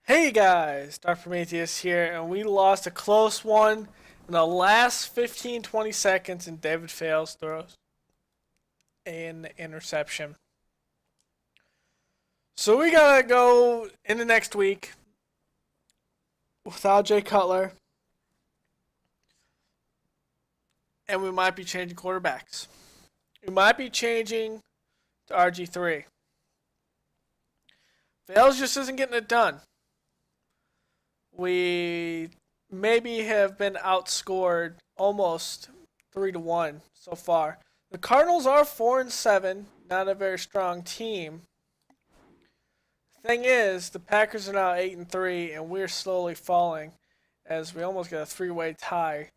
Hey guys, Dr. Prometheus here, and we lost a close one in the last 15-20 seconds, and David Fales throws an interception. So we gotta go in the next week without Jay Cutler, and we might be changing quarterbacks. We might be changing to RG3. Fales just isn't getting it done. We maybe have been outscored almost 3-1 so far. The Cardinals are 4-7, not a very strong team. Thing is, the Packers are now 8-3, and we're slowly falling as we almost get a three-way tie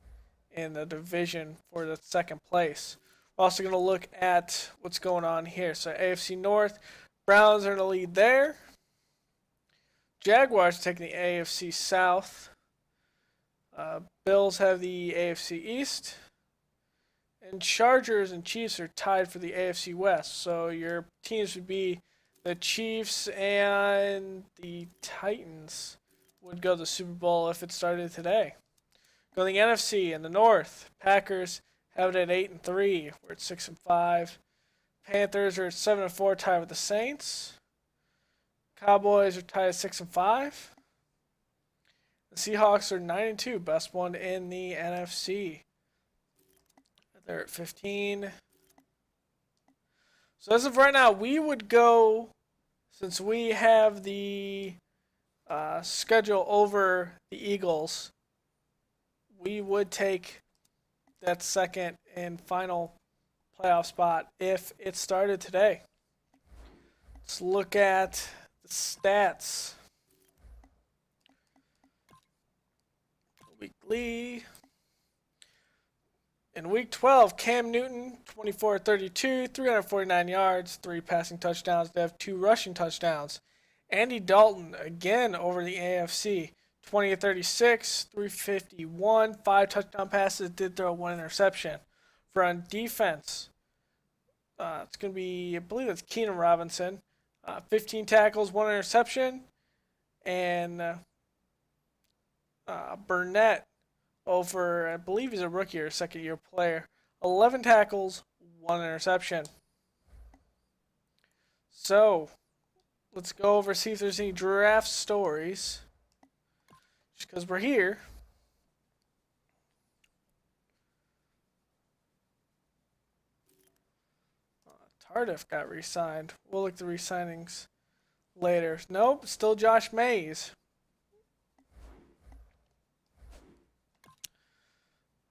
in the division for the second place. We're also going to look at what's going on here. So AFC North, Browns are in the lead there. Jaguars taking the AFC South. Bills have the AFC East. And Chargers and Chiefs are tied for the AFC West. So your teams would be the Chiefs and the Titans would go to the Super Bowl if it started today. Go to the NFC in the North. Packers have it at 8-3. We're at 6-5. Panthers are at 7-4, tied with the Saints. Cowboys are tied at 6-5. The Seahawks are 9-2, best one in the NFC. They're at 15. So as of right now, we would go, since we have the schedule over the Eagles, we would take that second and final playoff spot if it started today. Let's look at stats. Weekly. In week 12, Cam Newton, 24-32, 349 yards, 3 passing touchdowns. They have 2 rushing touchdowns. Andy Dalton, again over the AFC, 20-36, 351, 5 touchdown passes, did throw 1 interception. For on defense, it's going to be, I believe it's Keenan Robinson. 15 tackles, 1 interception. And Burnett over, I believe he's a rookie or a second-year player. 11 tackles, 1 interception. So, let's go over, see if there's any draft stories. Just because we're here. Tardif got re-signed. We'll look at the re-signings later. Nope, still Josh Mays.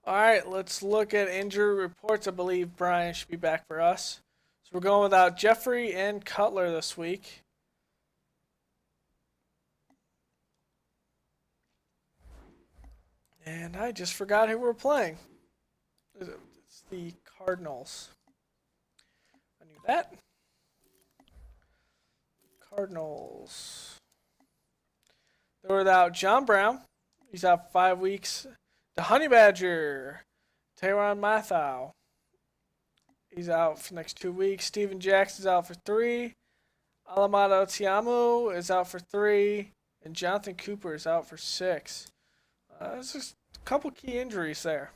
Alright, let's look at injury reports. I believe Brian should be back for us. So we're going without Jeffrey and Cutler this week. And I just forgot who we're playing. It's the Cardinals. I knew that. Cardinals. They're without John Brown. He's out for 5 weeks. The Honey Badger, Tyrann Mathieu. He's out for the next 2 weeks. Steven Jackson's out for 3. Alamado Tiamu is out for 3. And Jonathan Cooper is out for 6. There's just a couple key injuries there.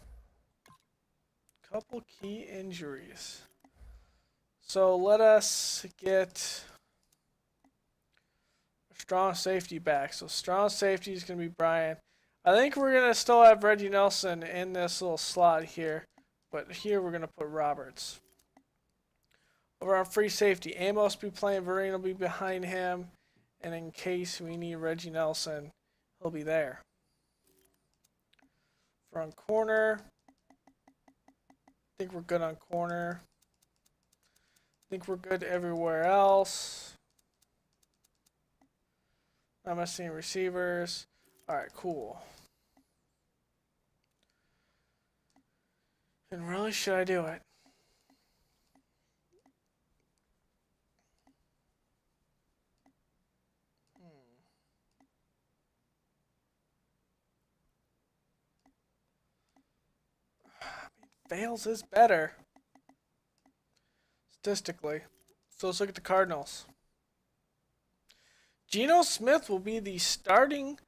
Couple key injuries. So let us get a strong safety back. So strong safety is going to be Brian. I think we're going to still have Reggie Nelson in this little slot here. But here we're going to put Roberts. Over on free safety, Amos will be playing. Vereen will be behind him. And in case we need Reggie Nelson, he'll be there. Front corner. I think we're good on corner. I think we're good everywhere else. Not missing receivers. Alright, cool. And really, should I do it? Fails is better. Statistically. So let's look at the Cardinals. Geno Smith will be the starting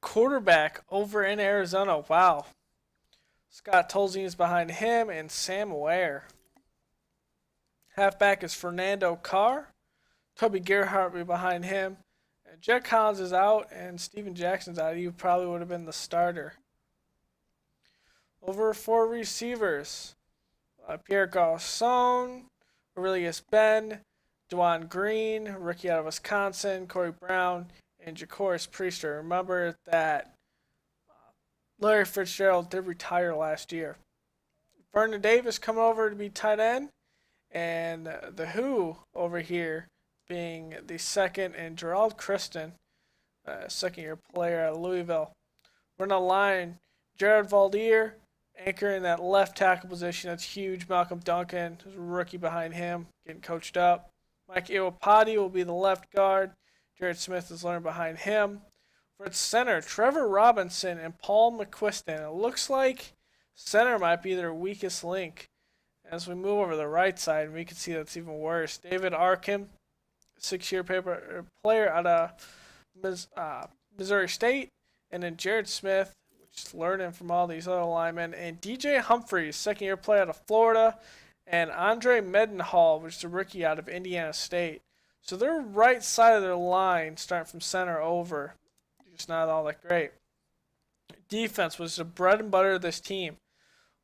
quarterback over in Arizona. Wow. Scott Tolzien is behind him, and Sam Ware. Halfback is Fernando Carr. Toby Gerhart will be behind him. And Jack Collins is out, and Steven Jackson's out. He probably would have been the starter. Over for receivers, Pierre Garçon, Aurelius Ben, Dwan Green, rookie out of Wisconsin, Corey Brown, and Jacoris Priester. Remember that Larry Fitzgerald did retire last year. Vernon Davis coming over to be tight end, and the Who over here being the second, and Gerald Kristen, second-year player at Louisville. We're on the line, Jared Valdir, anchoring that left tackle position. That's huge. Malcolm Duncan, rookie behind him, getting coached up. Mike Iwapati will be the left guard. Jared Smith is learning behind him. For its center, Trevor Robinson and Paul McQuiston. It looks like center might be their weakest link. As we move over to the right side, we can see that's even worse. David Arkin, 6-year player out of Missouri State. And then Jared Smith, which is learning from all these other linemen. And DJ Humphries, 2nd-year player out of Florida. And Andre Mendenhall, which is a rookie out of Indiana State. So their right side of their line, starting from center over, just not all that great. Defense was the bread and butter of this team.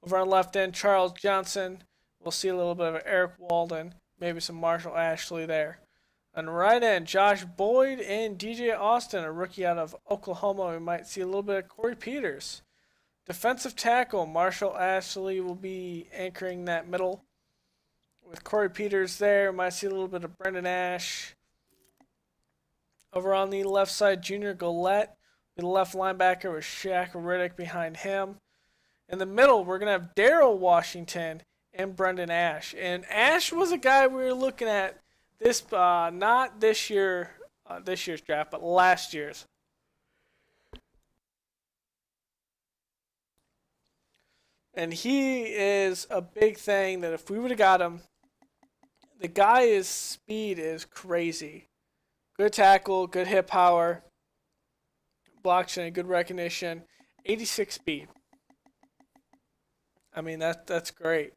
Over on left end, Charles Johnson. We'll see a little bit of Eric Walden, maybe some Marshall Ashley there. On right end, Josh Boyd and DJ Austin, a rookie out of Oklahoma. We might see a little bit of Corey Peters. Defensive tackle, Marshall Ashley will be anchoring that middle. With Corey Peters there, we might see a little bit of Brendan Ash. Over on the left side, Junior Gillette, the left linebacker with Shaq Riddick behind him. In the middle, we're going to have Darrell Washington and Brendan Ash. And Ash was a guy we were looking at this, not this year's draft, but last year's. And he is a big thing that if we would have got him, the guy's speed is crazy. Good tackle, good hit power, block chain, good recognition, 86 speed. I mean, that's great.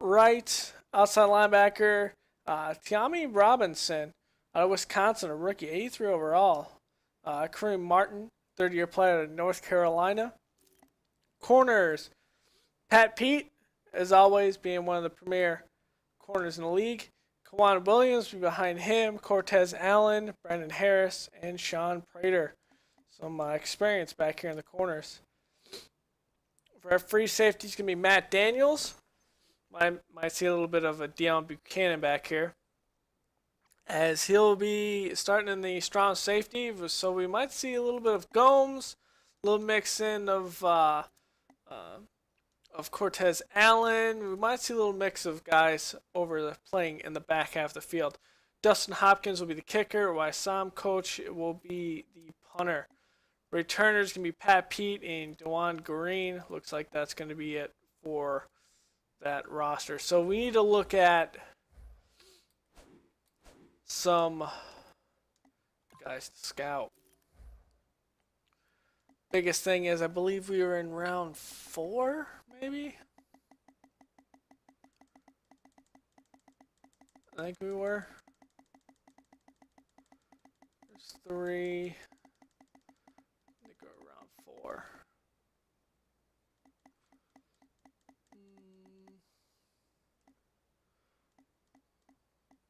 Right, outside linebacker, Tiami Robinson out of Wisconsin, a rookie, 83 overall. Kareem Martin, 3rd-year player out of North Carolina. Corners, Pat Pete, as always, being one of the premier corners in the league. Kawan Williams behind him, Cortez Allen, Brandon Harris, and Sean Prater. Some experience back here in the corners. For our free safety, it's going to be Matt Daniels. Might see a little bit of a Deion Buchanan back here, as he'll be starting in the strong safety. So we might see a little bit of Gomes, a little mix in of Cortez Allen. We might see a little mix of guys playing in the back half of the field. Dustin Hopkins will be the kicker, while Sam Coach will be the punter. Returners can be Pat Pete and Dewan Green. Looks like that's going to be it for that roster. So we need to look at some guys to scout. Biggest thing is I believe we were in round 4, maybe? I think we were. There's 3. I think we're around 4.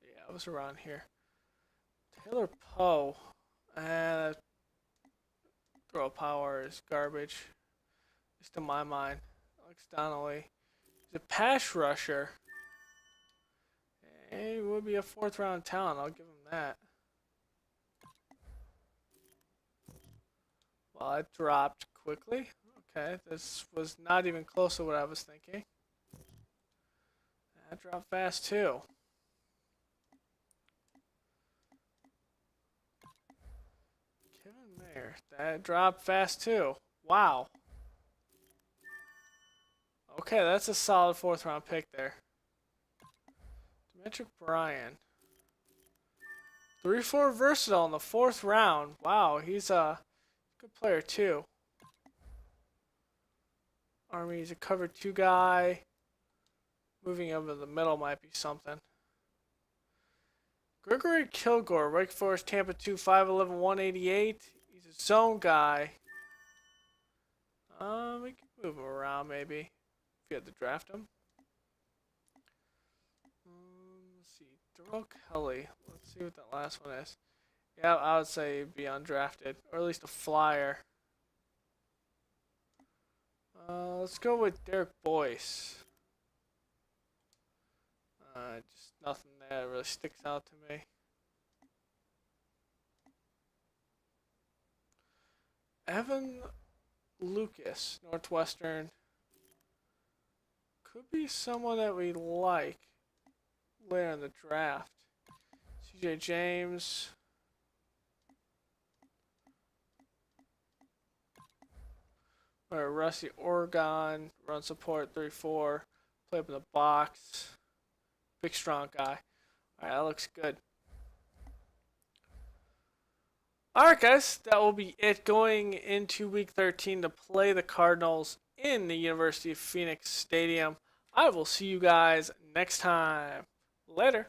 Yeah, I was around here. Taylor Poe. Throw power is garbage, at least in my mind. Alex Donnelly. He's a pass rusher. He would be a 4th-round talent. I'll give him that. Well, it dropped quickly. Okay, this was not even close to what I was thinking. That dropped fast too. Kevin Mayer. That dropped fast too. Wow. Okay, that's a solid 4th-round pick there. Demetric Bryan. 3-4 versatile in the 4th round. Wow, he's a good player too. Army's a cover 2 guy. Moving over the middle might be something. Gregory Kilgore, Wake Forest, Tampa 2, 5'11", 188. He's a zone guy. We can move him around maybe if you had to draft him. Let's see, Darrell Kelly. Let's see what that last one is. Yeah, I would say he'd be undrafted, or at least a flyer. Let's go with Derek Boyce. Just nothing there that really sticks out to me. Evan Lucas, Northwestern. Could be someone that we like later in the draft. CJ James. Or Rusty Oregon, run support 3-4, play up in the box. Big strong guy. Alright, that looks good. Alright guys, that will be it going into week 13 to play the Cardinals in the University of Phoenix Stadium. I will see you guys next time. Later.